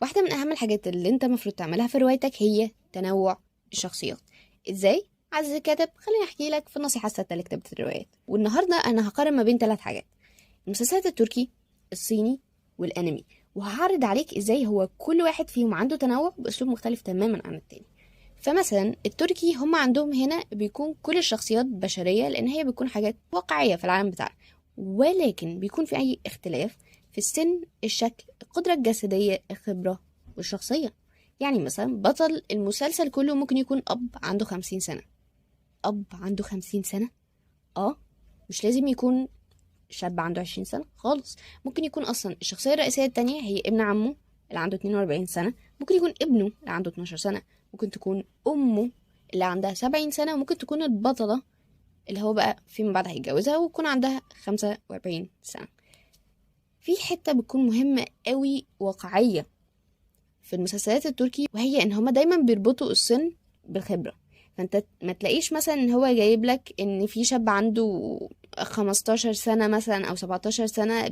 واحدة من أهم الحاجات اللي أنت المفروض تعملها في روايتك هي تنوع الشخصيات. إزاي؟ عزيزي الكاتب، خليني أحكي لك في النصيحة السادسة اللي كتبت الروايات. والنهاردة أنا هقارن ما بين 3 حاجات: المسلسلات التركي، الصيني، والأنمي، وهعرض عليك إزاي هو كل واحد فيهم عنده تنوع بأسلوب مختلف تماما عن التاني. فمثلا التركي هم عندهم هنا بيكون كل الشخصيات بشرية، لأن هي بيكون حاجات واقعية في العالم بتاعنا، ولكن بيكون في أي اختلاف في السن، الشكل، القدرة الجسدية، الخبرة والشخصية. يعني مثلا بطل المسلسل كله ممكن يكون أب عنده 50 سنة. أب عنده 50 سنة؟ مش لازم يكون شاب عنده 20 سنة خالص. ممكن يكون أصلا الشخصية الرئيسية التانية هي ابن عمه اللي عنده 42 سنة، ممكن يكون ابنه اللي عنده 12 سنة، ممكن تكون أمه اللي عندها 70 سنة، وممكن تكون البطلة اللي هو بقى فيما بعد هيتجوزها ويكون عندها 45 سنة. في حتة بتكون مهمة قوي واقعية في المسلسلات التركي، وهي ان هما دايما بيربطوا السن بالخبرة. فانت ما تلاقيش مثلا ان هو جايب لك ان في شاب عنده 15 سنة مثلا او 17 سنة